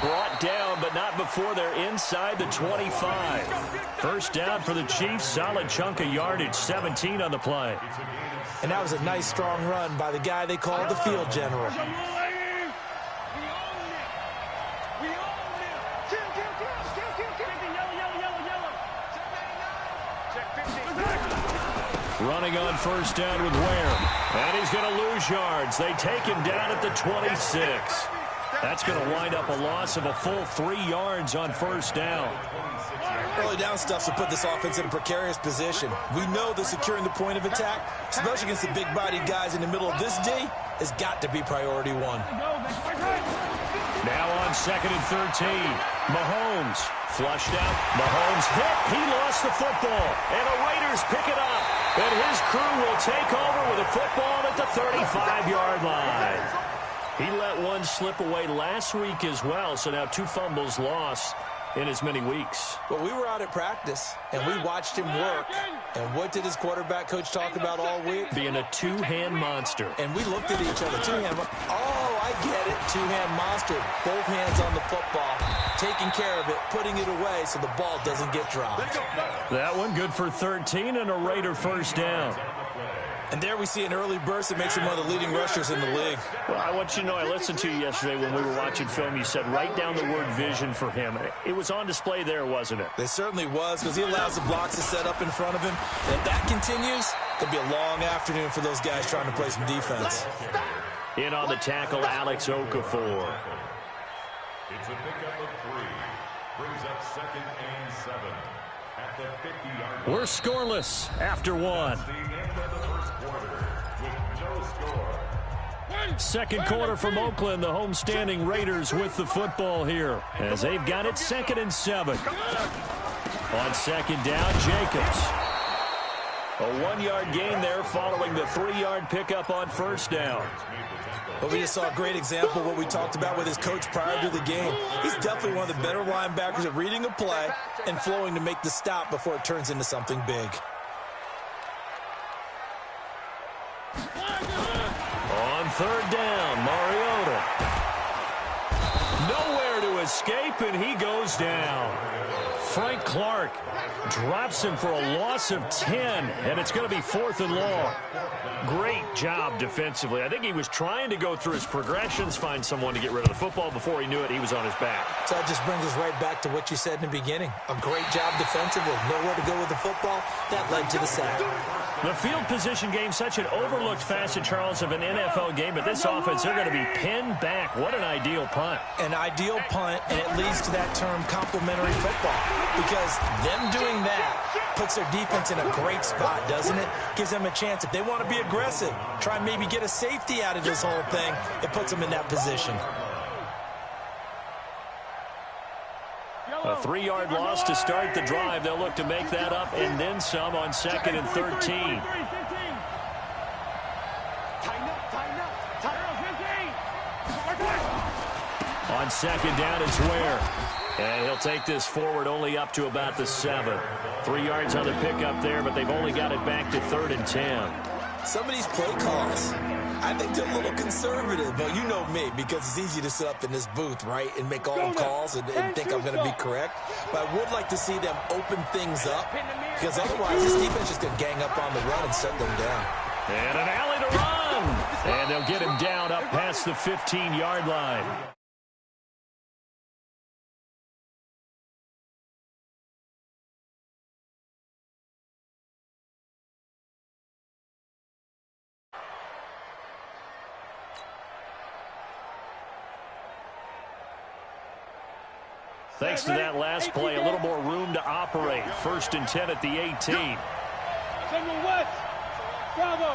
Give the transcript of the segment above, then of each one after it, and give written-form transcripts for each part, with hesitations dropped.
Brought down, but not before they're inside the 25. First down for the Chiefs. Solid chunk of yardage, 17 on the play. And that was a nice, strong run by the guy they called the field general. Running on first down with Ware. And he's going to lose yards. They take him down at the 26. That's going to wind up a loss of a full 3 yards on first down. Early down stuff to put this offense in a precarious position. We know that securing the point of attack, especially against the big-bodied guys in the middle of this D, has got to be priority one. Now on second and 13. Mahomes flushed out. Mahomes hit. He lost the football. And the Raiders pick it up. And his crew will take over with a football at the 35-yard line. He let one slip away last week as well, so now 2 fumbles lost in as many weeks. Well, we were out at practice, and we watched him work. And what did his quarterback coach talk about all week? Being a 2-hand monster. And we looked at each other. 2-hand. Oh, I get it. 2-hand monster. Both hands on the football. Taking care of it. Putting it away so the ball doesn't get dropped. That one good for 13 and a Raider first down. And there we see an early burst that makes him one of the leading rushers in the league. Well, I want you to know, I listened to you yesterday when we were watching film. You said write down the word vision for him. It was on display there, wasn't it? It certainly was, because he allows the blocks to set up in front of him. And if that continues, it'll be a long afternoon for those guys trying to play some defense. In on the tackle, Alex Okafor. It's a pickup of 3. Brings up second and 7 at the 50-yard line. We're scoreless after 1. Second quarter from Oakland. The homestanding Raiders with the football here as they've got it second and 7. On second down, Jacobs. A 1-yard gain there following the 3-yard pickup on first down. But we just saw a great example of what we talked about with his coach prior to the game. He's definitely one of the better linebackers at reading a play and flowing to make the stop before it turns into something big. On third down, Mariota. Nowhere to escape, and he goes down. Frank Clark drops him for a loss of 10, and it's going to be 4th and long. Great job defensively. I think he was trying to go through his progressions, find someone to get rid of the football. Before he knew it, he was on his back. So that just brings us right back to what you said in the beginning. A great job defensively. Nowhere to go with the football. That led to the sack. The field position game, such an overlooked facet, Charles, of an NFL game. But this offense, they're going to be pinned back. What an ideal punt. An ideal punt, and it leads to that term complementary football. Because them doing that puts their defense in a great spot, doesn't it? Gives them a chance. If they want to be aggressive, try and maybe get a safety out of this whole thing, it puts them in that position. A 3-yard loss to start the drive. They'll look to make that up and then some on second and 13. On second down, it's Ware. And he'll take this forward only up to about the 7. 3 yards on the pickup there, but they've only got it back to 3rd and 10. Some of these play calls, I think they're a little conservative, but you know me, because it's easy to sit up in this booth, right, and make all the calls and think I'm going to be correct. But I would like to see them open things up, because otherwise this defense just going to gang up on the run and shut them down. And an alley to run. And they'll get him down up past the 15-yard line. Thanks to that last play, a little more room to operate. 1st and 10 at the 18. Bravo.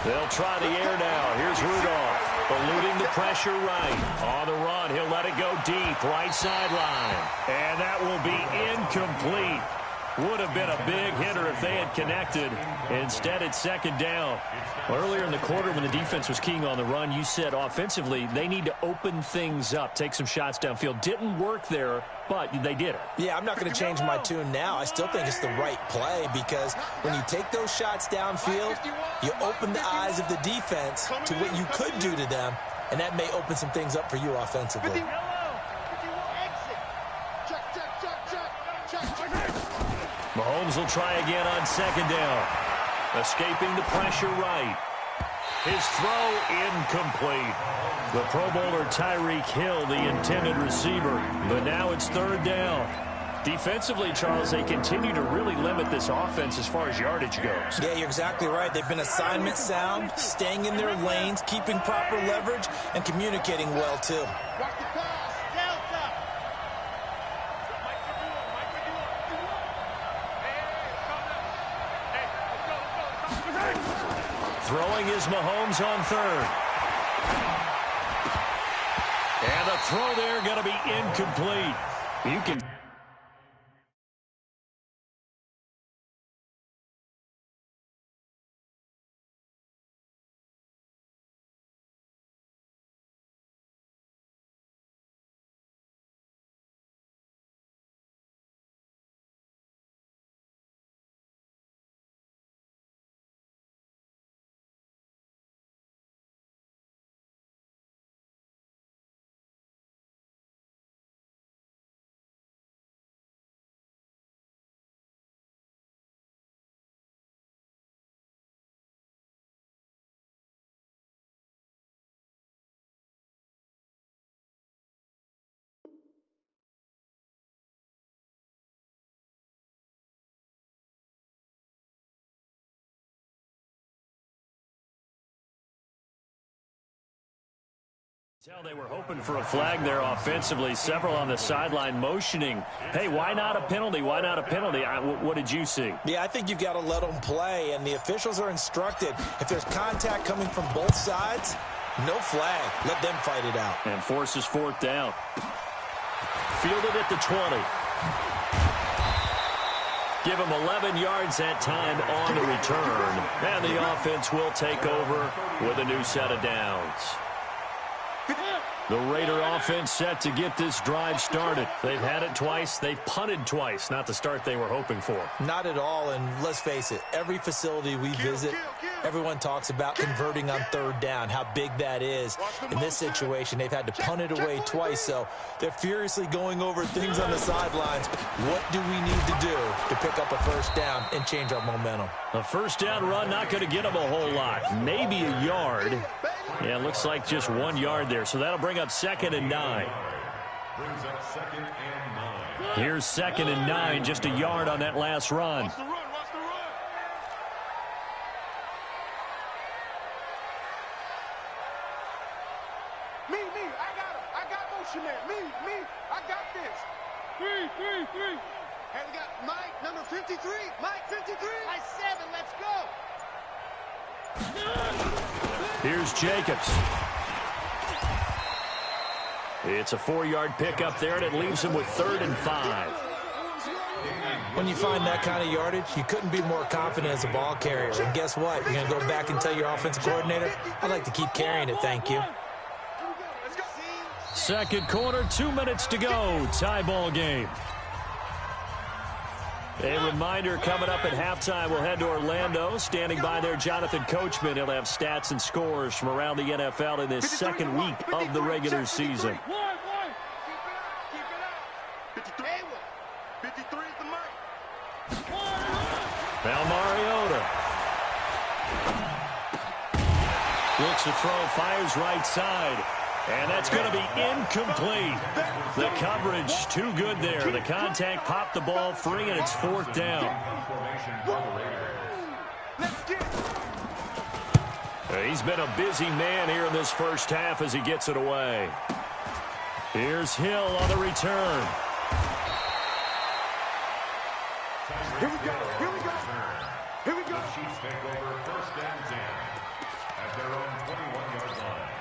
They'll try the air now. Here's Rudolph, eluding the pressure right. On the run, he'll let it go deep, right sideline. And that will be incomplete. Would have been a big hitter if they had connected. Instead, it's second down. Earlier in the quarter when the defense was keying on the run, you said offensively they need to open things up, take some shots downfield. Didn't work there, but they did it. Yeah, I'm not going to change my tune now. I still think it's the right play because when you take those shots downfield, you open the eyes of the defense to what you could do to them, and that may open some things up for you offensively. Mahomes will try again on second down. Escaping the pressure right. His throw incomplete. The Pro Bowler Tyreek Hill, the intended receiver. But now it's third down. Defensively, Charles, they continue to really limit this offense as far as yardage goes. Yeah, you're exactly right. They've been assignment sound, staying in their lanes, keeping proper leverage, and communicating well, too. Throwing is Mahomes on third. And the throw there going to be incomplete. You can... They were hoping for a flag there offensively. Several on the sideline motioning, hey, why not a penalty? Why not a penalty? What did you see? Yeah, I think you've got to let them play, and the officials are instructed. If there's contact coming from both sides, no flag. Let them fight it out. And forces fourth down. Fielded at the 20. Give him 11 yards that time on the return. And the offense will take over with a new set of downs. The Raider offense set to get this drive started. They've had it twice. They've punted twice. Not the start they were hoping for. Not at all, and let's face it, every facility we visit, everyone talks about converting on third down, how big that is. In this situation, they've had to punt it away twice, so they're furiously going over things on the sidelines. What do we need to do to pick up a first down and change our momentum? A first down run not going to get them a whole lot. Maybe a yard. Yeah, it looks like just 1 yard there, so that'll bring up second and 9. Here's second and 9, just a yard on that last run. I got motion there. I got this. Three. Hey, we got Mike, number 53. Mike, 53. Mike 7, let's go. Here's Jacobs. It's a 4-yard pickup there, and it leaves him with 3rd and 5. When you find that kind of yardage, you couldn't be more confident as a ball carrier. And guess what? You're going to go back and tell your offensive coordinator, I'd like to keep carrying it, thank you. Second quarter, 2 minutes to go. Tie ball game. A reminder coming up at halftime, we'll head to Orlando. Standing by there, Jonathan Coachman. He'll have stats and scores from around the NFL in this second week of the regular season. 53 is the mic. Now Mariota. Looks to throw, fires right side. And that's going to be incomplete. The coverage too good there. The contact popped the ball free, and it's 4th down. He's been a busy man here in this first half as he gets it away. Here's Hill on the return. Here we go. The Chiefs take over 1st and 10 at their own 21-yard line.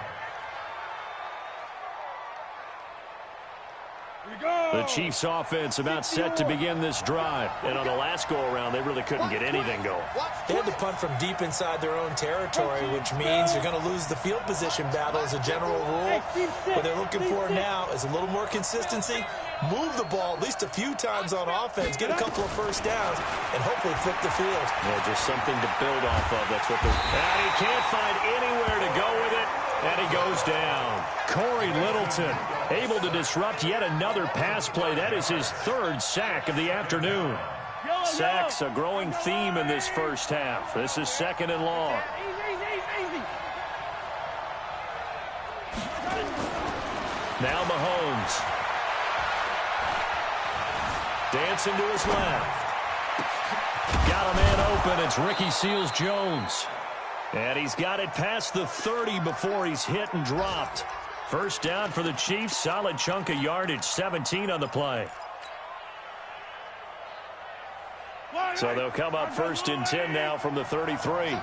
The Chiefs offense about set to begin this drive. And on the last go-around, they really couldn't get anything going. They had to punt from deep inside their own territory, which means you're going to lose the field position battle as a general rule. What they're looking for now is a little more consistency, move the ball at least a few times on offense, get a couple of first downs, and hopefully flip the field. Yeah, just something to build off of. That's what they're... And he can't find anywhere to go with it. And he goes down. Corey Littleton able to disrupt yet another pass play. That is his third sack of the afternoon. Sacks a growing theme in this first half. This is 2nd and long. Now Mahomes. Dancing to his left. Got a man open. It's Ricky Seals-Jones. And he's got it past the 30 before he's hit and dropped. First down for the Chiefs. Solid chunk of yardage. 17 on the play. So they'll come up 1st and 10 now from the 33.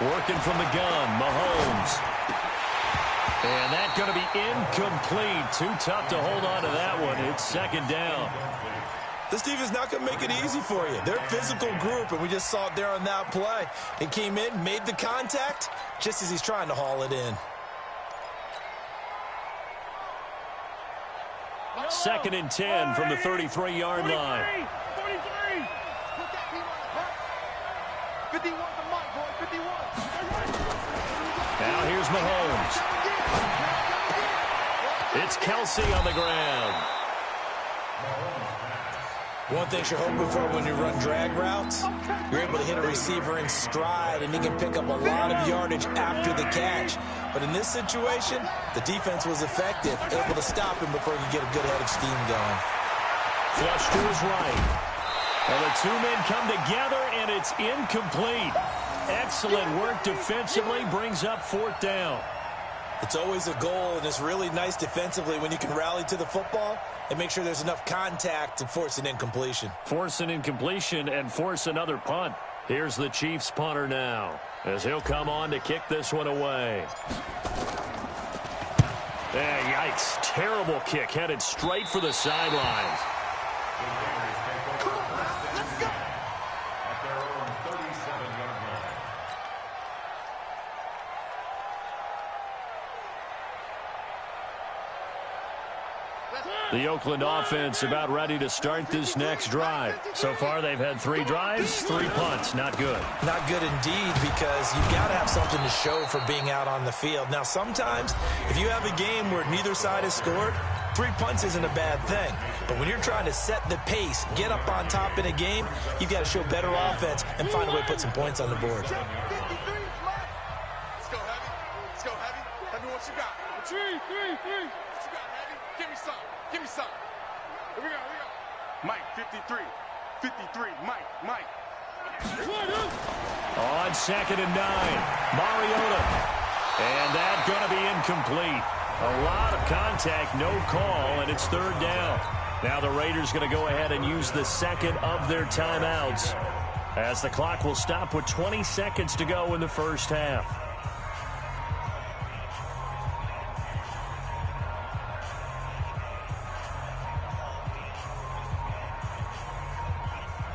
Working from the gun, Mahomes. And that's going to be incomplete. Too tough to hold on to that one. It's 2nd down. This defense not going to make it easy for you. They're a physical group, and we just saw it there on that play. He came in, made the contact, just as he's trying to haul it in. 2nd and 10 from the 33-yard line. 43. 51 to Mike, boy, 51. Now here's Mahomes. It's Kelsey on the ground. One thing you're hoping for when you run drag routes, you're able to hit a receiver in stride, and he can pick up a lot of yardage after the catch. But in this situation, the defense was effective, able to stop him before he could get a good head of steam going. Flush to his right. And the two men come together, and it's incomplete. Excellent work defensively, brings up 4th down. It's always a goal, and it's really nice defensively when you can rally to the football and make sure there's enough contact to force an incompletion. Force an incompletion and force another punt. Here's the Chiefs punter now, as he'll come on to kick this one away. Yikes. Terrible kick, headed straight for the sidelines. The Oakland offense about ready to start this next drive. So far, they've had 3 drives, 3 punts. Not good. Not good indeed, because you've got to have something to show for being out on the field. Now, sometimes, if you have a game where neither side has scored, 3 punts isn't a bad thing. But when you're trying to set the pace, get up on top in a game, you've got to show better offense and find a way to put some points on the board. Let's go, Heavy. Let's go, Heavy. Heavy, what you got? 3. What you got, Heavy? Give me some. Give me some. Here we go. Mike, 53. 53. Mike. On 2nd and 9, Mariota. And that's going to be incomplete. A lot of contact, no call, and it's 3rd down. Now the Raiders going to go ahead and use the 2nd of their timeouts, as the clock will stop with 20 seconds to go in the first half.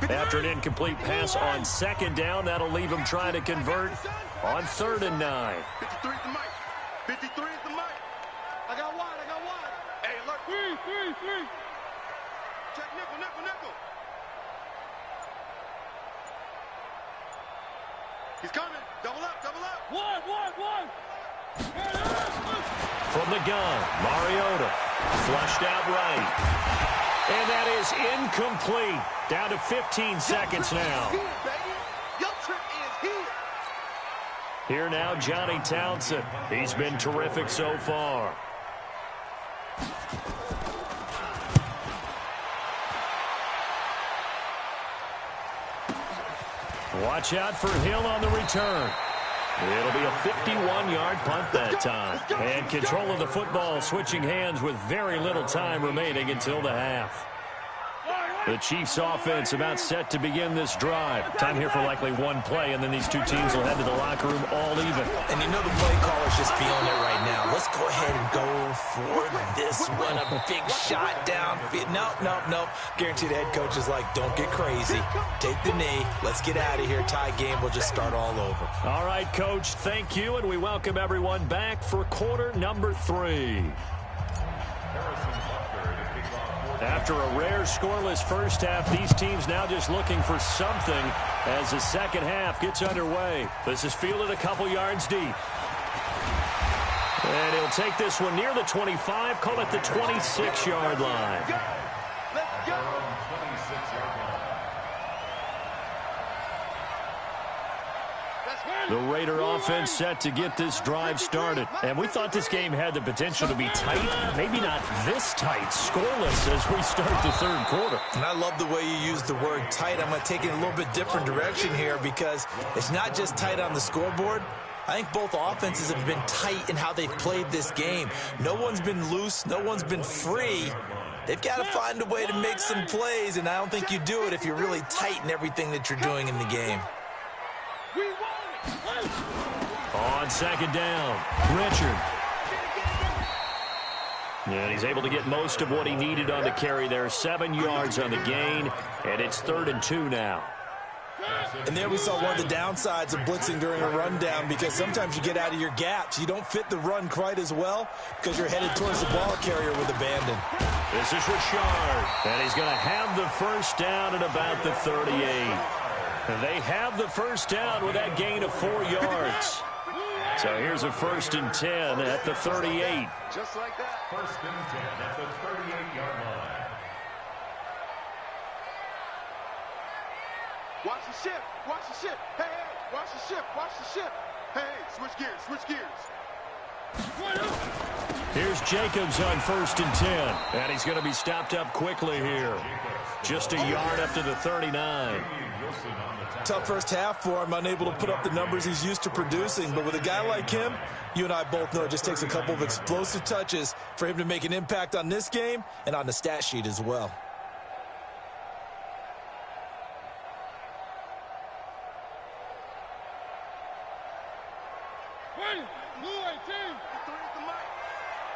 After an incomplete pass on 2nd down, that'll leave him trying to convert on 3rd and 9. 53 is the Mike. 53 is the Mike. I got wide. Hey, look. 3. Check nickel. He's coming. Double up. One. From the gun, Mariota. Flushed out right. And that is incomplete. Down to 15 seconds now. Your trip is here. Here now, Johnny Townsend. He's been terrific so far. Watch out for Hill on the return. It'll be a 51-yard punt that time. And control of the football switching hands with very little time remaining until the half. The Chiefs offense about set to begin this drive. Time here for likely one play, and then these two teams will head to the locker room all even. And you know the play caller's just feeling it right now. Let's go ahead and go for this one. A big shot down. Nope. Guaranteed the head coach is like, don't get crazy. Take the knee. Let's get out of here. Tie game. We'll just start all over. All right, Coach, thank you, and we welcome everyone back for quarter number 3. After a rare scoreless first half, these teams now just looking for something as the second half gets underway. This is fielded a couple yards deep. And he'll take this one near the 25, call it the 26-yard line. Let's go. The Raider offense set to get this drive started. And we thought this game had the potential to be tight. Maybe not this tight, scoreless as we start the third quarter. And I love the way you use the word tight. I'm going to take it in a little bit different direction here because it's not just tight on the scoreboard. I think both offenses have been tight in how they've played this game. No one's been loose. No one's been free. They've got to find a way to make some plays, and I don't think you do it if you're really tight in everything that you're doing in the game. On second down, Richard. And he's able to get most of what he needed on the carry there. 7 yards on the gain, and it's 3rd and 2 now. And there we saw one of the downsides of blitzing during a rundown because sometimes you get out of your gaps. You don't fit the run quite as well because you're headed towards the ball carrier with abandon. This is Richard, and he's going to have the first down at about the 38. And they have the first down with that gain of 4 yards. So here's a 1st and 10 at the 38. Just like that. 1st and 10 at the 38-yard line. Watch the ship. Watch the ship. Hey, watch the ship. Watch the ship. Hey, switch gears. Switch gears. Here's Jacobs on 1st and 10. And he's going to be stopped up quickly here. Just a yard up to the 39. Tough first half for him, unable to put up the numbers he's used to producing. But with a guy like him, you and I both know it just takes a couple of explosive touches for him to make an impact on this game and on the stat sheet as well.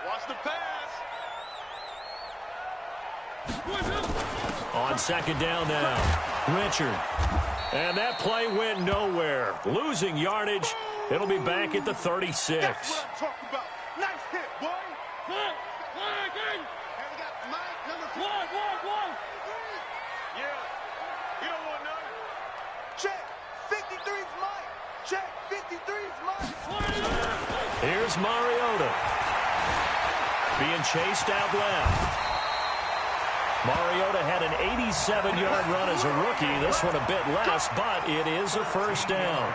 Watch the pass. On second down now, Richard. And that play went nowhere. Losing yardage. It'll be back at the 36. That's what I'm talking about. Nice hit, boy. And we got Mike, number 3. Yeah. You don't want none. Check. 53's Mike. Check. 53's Mike. Here's Mariota. Being chased out left. Mariota had an 87-yard run as a rookie. This one a bit less, but it is a first down.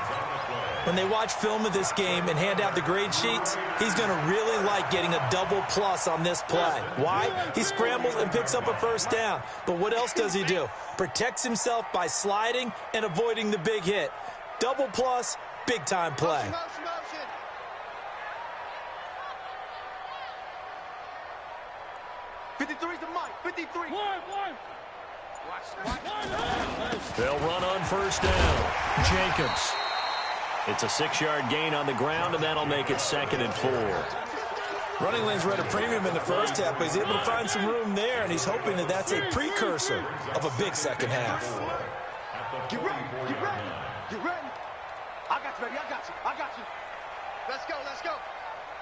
When they watch film of this game and hand out the grade sheets, he's going to really like getting a double plus on this play. Why? He scrambles and picks up a first down. But what else does he do? Protects himself by sliding and avoiding the big hit. Double plus, big-time play. Motion. 53's the Mike. 53. They'll run on first down. Jacobs. It's a 6-yard gain on the ground, and that'll make it 2nd and 4. Running lanes were at a premium in the first half, but he's able to find some room there, and he's hoping that that's a precursor of a big second half. Get ready. I got you, baby. I got you. Let's go.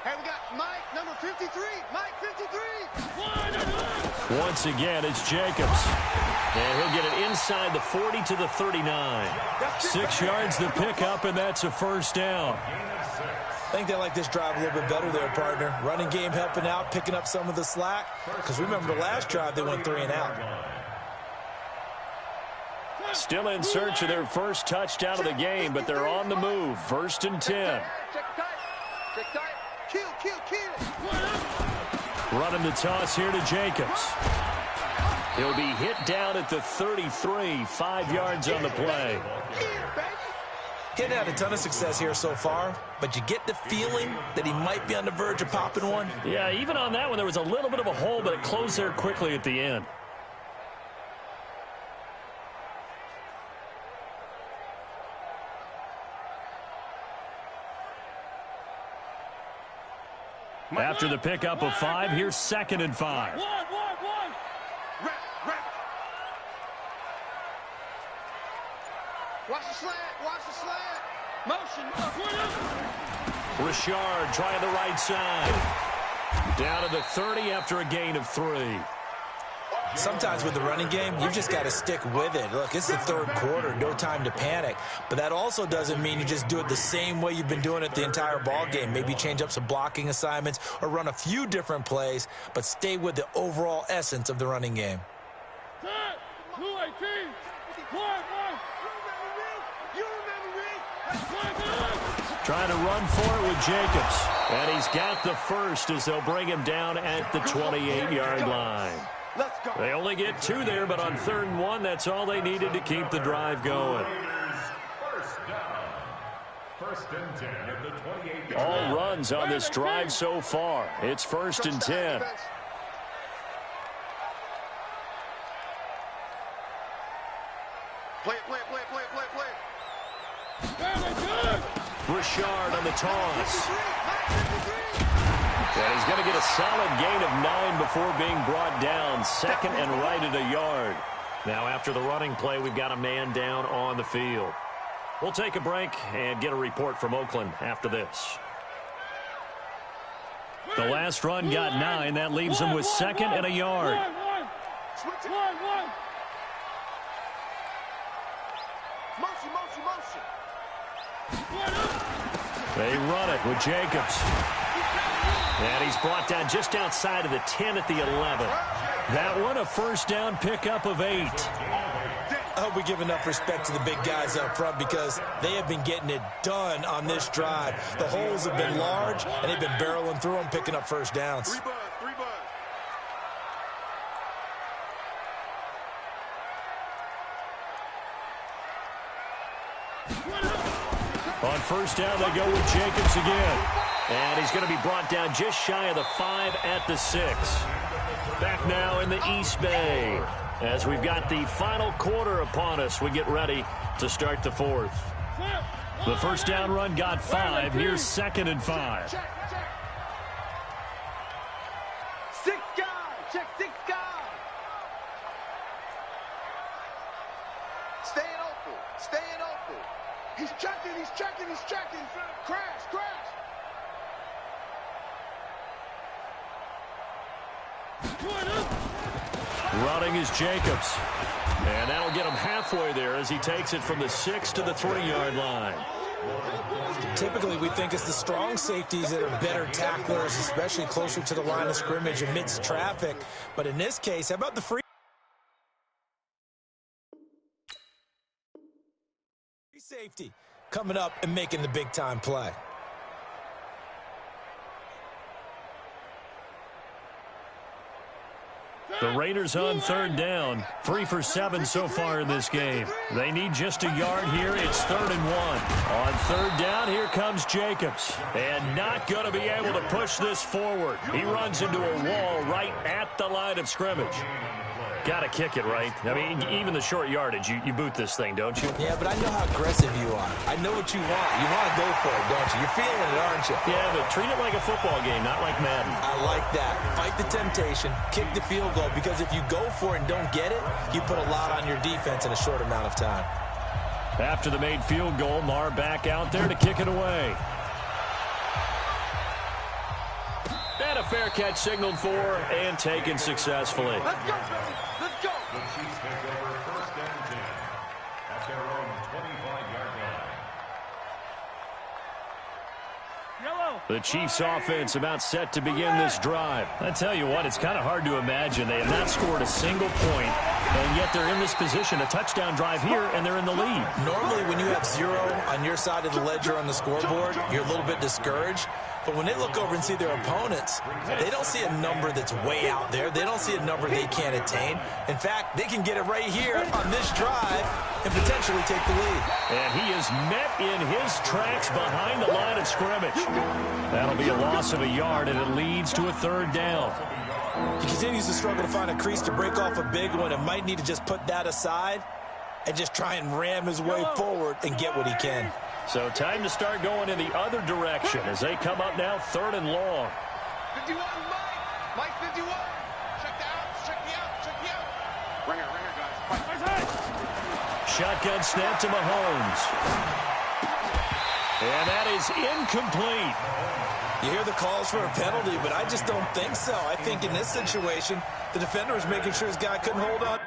Hey, we got Mike, number 53. Mike, 53. Once again, it's Jacobs. And he'll get it inside the 40 to the 39. 6 yards the pickup, and that's a first down. I think they like this drive a little bit better there, partner. Running game helping out, picking up some of the slack. Because remember the last drive, they went 3 and out. Still in search of their first touchdown of the game, but they're on the move. 1st and 10. Check tight. Kill. Running the toss here to Jacobs. He'll be hit down at the 33, 5 yards on the play. He'd had a ton of success here so far, but you get the feeling that he might be on the verge of popping one. Yeah, even on that one, there was a little bit of a hole, but it closed there quickly at the end. After the pickup of 5, here's 2nd and 5. One. Rep. Watch the slant. Motion. Richard trying the right side. Down to the 30 after a gain of 3. Sometimes with the running game, you've just got to stick with it. Look, it's the 3rd quarter, no time to panic. But that also doesn't mean you just do it the same way you've been doing it the entire ball game. Maybe change up some blocking assignments or run a few different plays, but stay with the overall essence of the running game. Trying to run for it with Jacobs. And he's got the first as they'll bring him down at the 28-yard line. They only get 2 there, but on 3rd and 1, that's all they needed to keep the drive going. First and 10 at the 28. All runs on this drive so far. It's 1st and 10. Play. Richard on the toss. And he's going to get a solid gain of 9 before being brought down. 2nd and right at a yard. Now after the running play, we've got a man down on the field. We'll take a break and get a report from Oakland after this. The last run got 9. That leaves him with 2nd and a yard. Motion. They run it with Jacobs. And he's brought down just outside of the 10 at the 11. That one a first down pickup of 8. I hope we give enough respect to the big guys up front because they have been getting it done on this drive. The holes have been large, and they've been barreling through them, picking up first downs. 3 buzz. On first down, they go with Jacobs again. And he's going to be brought down just shy of the 5 at the 6. Back now in the East Bay. As we've got the final quarter upon us, we get ready to start the 4th. The first down run got 5. Here's 2nd and 5. Check. 6 guys. Check 6 guys. Staying open. He's checking. Crash. Running is Jacobs. And that'll get him halfway there as he takes it from the 6 to the 3-yard line. Typically, we think it's the strong safeties that are better tacklers, especially closer to the line of scrimmage amidst traffic. But in this case, how about the free safety coming up and making the big-time play? The Raiders on 3rd down. 3 for 7 so far in this game. They need just a yard here. It's 3rd and 1. On 3rd down, here comes Jacobs. And not going to be able to push this forward. He runs into a wall right at the line of scrimmage. Got to kick it, right? I mean, even the short yardage, you boot this thing, don't you? Yeah, but I know how aggressive you are. I know what you want. You want to go for it, don't you? You're feeling it, aren't you? Yeah, but treat it like a football game, not like Madden. I like that. Fight the temptation, kick the field goal, because if you go for it and don't get it, you put a lot on your defense in a short amount of time. After the made field goal, Marr back out there to kick it away. And a fair catch signaled for and taken successfully. Let's go, baby. Let's go. The Chiefs take over 1st and 10 at their own 25-yard line. The Chiefs offense about set to begin this drive. I tell you what, it's kind of hard to imagine. They have not scored a single point, and yet they're in this position, a touchdown drive here, and they're in the lead. Normally, when you have 0 on your side of the ledger on the scoreboard, you're a little bit discouraged. But when they look over and see their opponents, they don't see a number that's way out there. They don't see a number they can't attain. In fact, they can get it right here on this drive and potentially take the lead. And he is met in his tracks behind the line of scrimmage. That'll be a loss of a yard, and it leads to a 3rd down. He continues to struggle to find a crease to break off a big one and might need to just put that aside and just try and ram his way forward and get what he can. So time to start going in the other direction as they come up now 3rd and long. 51, Mike. Mike 51. Check the outs, check the outs, check the outs. Ringer, guys. Shotgun snap to Mahomes. And that is incomplete. You hear the calls for a penalty, but I just don't think so. I think in this situation, the defender was making sure his guy couldn't hold on.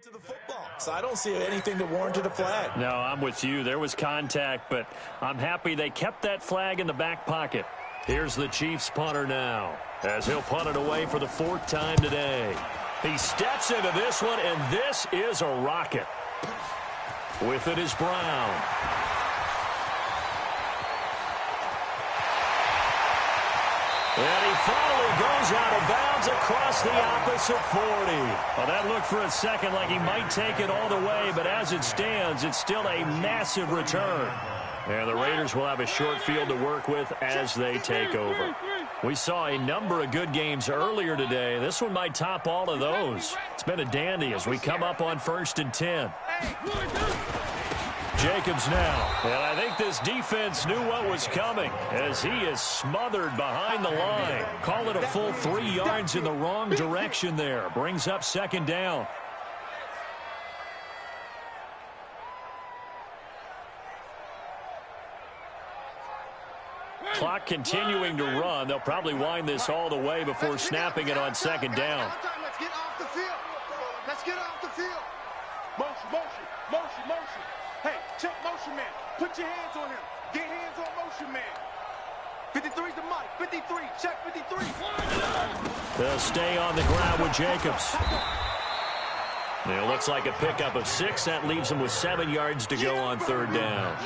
To the football. So I don't see anything that warranted a flag. No, I'm with you. There was contact, but I'm happy they kept that flag in the back pocket. Here's the Chiefs punter now, as he'll punt it away for the 4th time today. He steps into this one, and this is a rocket. With it is Brown. And he finally goes out of bounds across the opposite 40. Well, that looked for a second like he might take it all the way, but as it stands, it's still a massive return. And the Raiders will have a short field to work with as they take over. We saw a number of good games earlier today. This one might top all of those. It's been a dandy as we come up on 1st and 10. Jacobs now, and I think this defense knew what was coming as he is smothered behind the line. Call it a full 3 yards in the wrong direction there. Brings up 2nd down. Clock continuing to run. They'll probably wind this all the way before snapping it on 2nd down. Let's get off the field. Let's get off the field. Motion. Hey, check motion man. Put your hands on him. Get hands on motion man. 53's the mic. 53. Check 53. They'll stay on the ground with Jacobs. And it looks like a pickup of 6. That leaves them with 7 yards to go on 3rd down.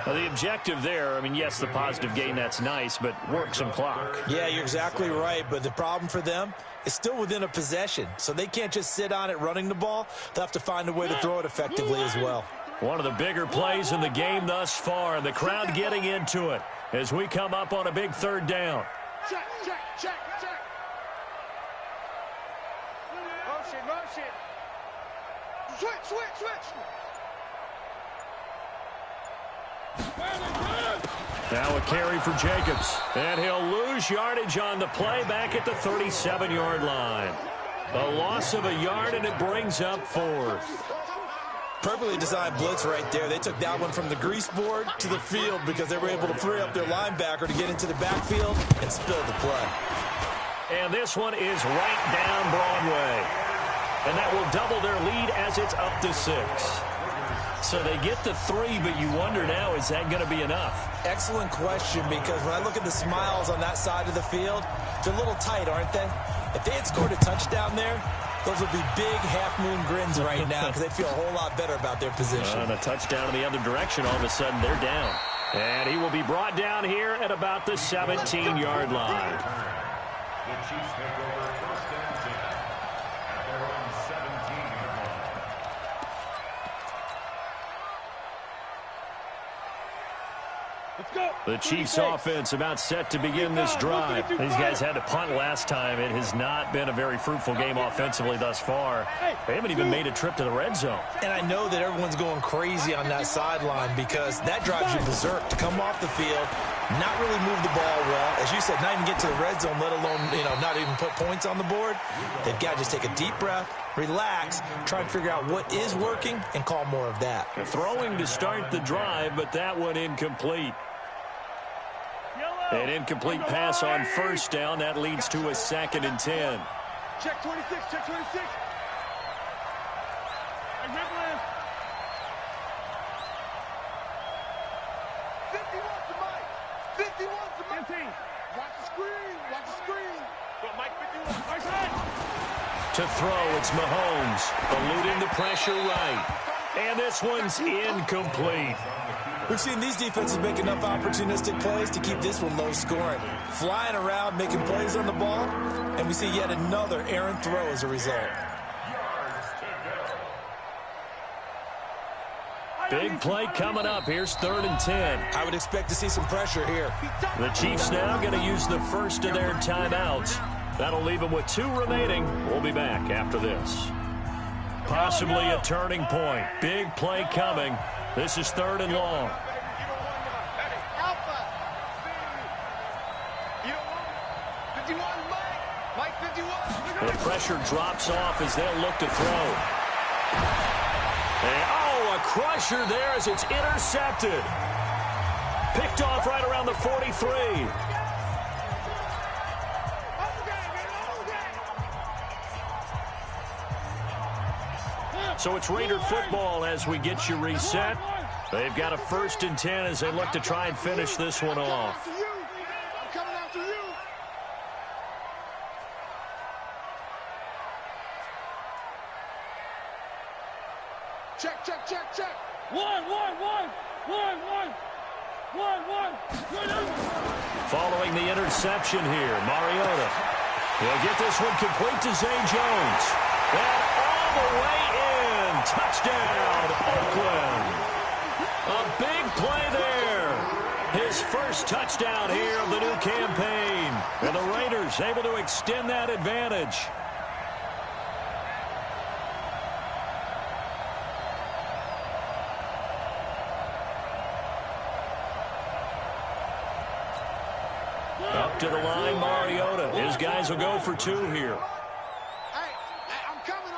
Well, the objective there, I mean, yes, the positive gain, that's nice, but work some clock. Yeah, you're exactly right, but the problem for them is still within a possession, so they can't just sit on it running the ball. They'll have to find a way to throw it effectively as well. One of the bigger plays in the game thus far, and the crowd getting into it as we come up on a big 3rd down. Check. Motion. Switch. Now a carry for Jacobs, and he'll lose yardage on the play back at the 37-yard line. A loss of a yard, and it brings up 4th. Perfectly designed blitz right there. They took that one from the grease board to the field because they were able to free up their linebacker to get into the backfield and spill the play. And this one is right down Broadway. And that will double their lead as it's up to 6. So they get the 3, but you wonder now, is that going to be enough? Excellent question, because when I look at the smiles on that side of the field, they're a little tight, aren't they? If they had scored a touchdown there, those would be big half-moon grins right now because they'd feel a whole lot better about their position. And a touchdown in the other direction, all of a sudden they're down. And he will be brought down here at about the 17-yard line. The Chiefs take over 1st and 10 at their own 17-yard line. The Chiefs offense about set to begin this drive. These guys had to punt last time. It has not been a very fruitful game offensively thus far. They haven't even made a trip to the red zone. And I know that everyone's going crazy on that sideline because that drives you berserk to come off the field, not really move the ball well. As you said, not even get to the red zone, let alone, not even put points on the board. They've got to just take a deep breath, relax, try and figure out what is working, and call more of that. Throwing to start the drive, but that one incomplete. An incomplete pass on 1st down. That leads to a 2nd and 10. Check 26. 51's the mic. 51's the mic. Watch the screen. But Mike 51. To throw, it's Mahomes, eluding the pressure right. And this one's incomplete. We've seen these defenses make enough opportunistic plays to keep this one low scoring. Flying around, making plays on the ball, and we see yet another errant throw as a result. Big play coming up. Here's 3rd and 10. I would expect to see some pressure here. The Chiefs now going to use the first of their timeouts. That'll leave them with 2 remaining. We'll be back after this. Possibly a turning point. Big play coming. This is 3rd and long. The pressure drops off as they'll look to throw. And, a crusher there as it's intercepted. Picked off right around the 43. So it's Raider football as we get you reset. They've got a 1st and 10 as they look to try and finish this one off. Check. 1. Following the interception here, Mariota will get this one complete to Zay Jones. And all the way in. Touchdown, Oakland. A big play there. His first touchdown here of the new campaign. And the Raiders able to extend that advantage. Up to the line, Mariota. His guys will go for 2 here. Hey, I'm coming.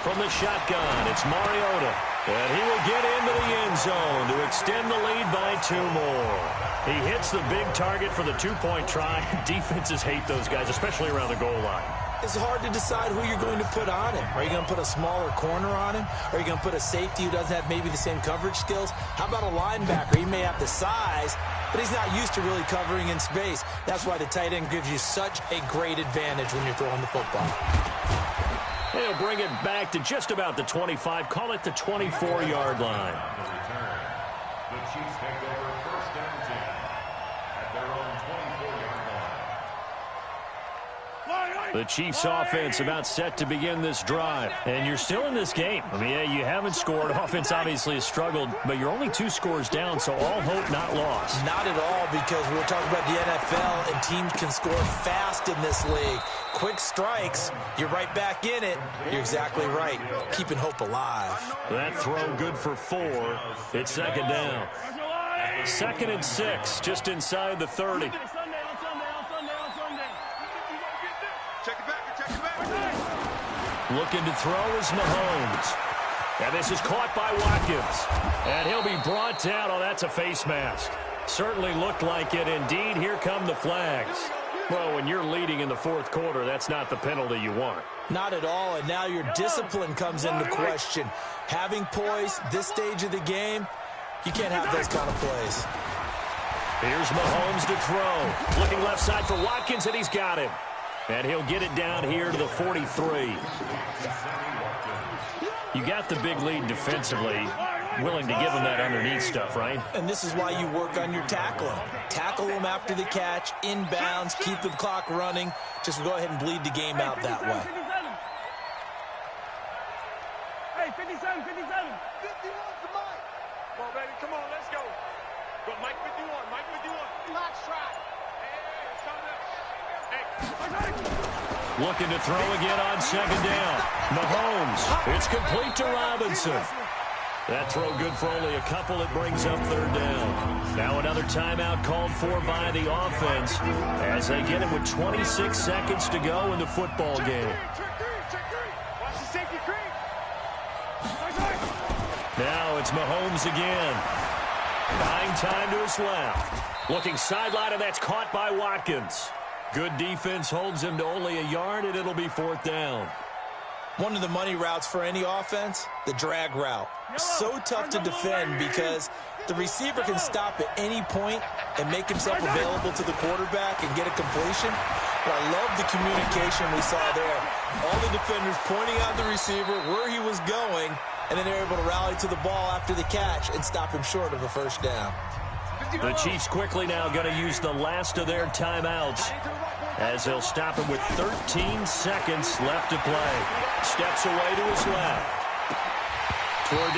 From the shotgun, it's Mariota. And he will get into the end zone to extend the lead by 2 more. He hits the big target for the 2-point try. Defenses hate those guys, especially around the goal line. It's hard to decide who you're going to put on him. Are you going to put a smaller corner on him? Are you going to put a safety who doesn't have maybe the same coverage skills? How about a linebacker? He may have the size, but he's not used to really covering in space. That's why the tight end gives you such a great advantage when you're throwing the football. He'll bring it back to just about the 25. Call it the 24-yard line. The Chiefs take over 1st and 10 at their own 24-yard line. The Chiefs offense about set to begin this drive. And you're still in this game. I mean, yeah, you haven't scored. Offense obviously has struggled, but you're only 2 scores down, so all hope not lost. Not at all, because we're talking about the NFL, and teams can score fast in this league. Quick strikes, you're right back in it. You're exactly right. Keeping hope alive. That throw good for 4. It's 2nd down. 2nd and 6, just inside the 30. Check it back. Looking to throw is Mahomes. And this is caught by Watkins. And he'll be brought down. Oh, that's a face mask. Certainly looked like it. Indeed, here come the flags. Well, when you're leading in the 4th quarter, that's not the penalty you want. Not at all, and now your discipline comes into question. Having poise, this stage of the game, you can't have those kind of plays. Here's Mahomes to throw. Looking left side for Watkins, and he's got him. And he'll get it down here to the 43. You got the big lead defensively. Willing to give him that underneath stuff, right? And this is why you work on your tackling. Tackle them after the catch, inbounds, keep the clock running. Just go ahead and bleed the game out that way. Hey, 57. 51 to Mike. Come on, baby. Come on, let's go. Go, Mike 51. Mike 51. Lock strike. Looking to throw again on 2nd down. Mahomes. It's complete to Robinson. That throw good for only a couple. It brings up 3rd down. Now another timeout called for by the offense as they get it with 26 seconds to go in the football game. Watch the safety creep. Now it's Mahomes again. Buying time to his left. Looking sideline, and that's caught by Watkins. Good defense holds him to only a yard, and it'll be 4th down. One of the money routes for any offense, the drag route. So tough to defend because the receiver can stop at any point and make himself available to the quarterback and get a completion. But I love the communication we saw there. All the defenders pointing out the receiver, where he was going, and then they're able to rally to the ball after the catch and stop him short of a 1st down. The Chiefs quickly now going to use the last of their timeouts as they'll stop him with 13 seconds left to play. Steps away to his left. Toward the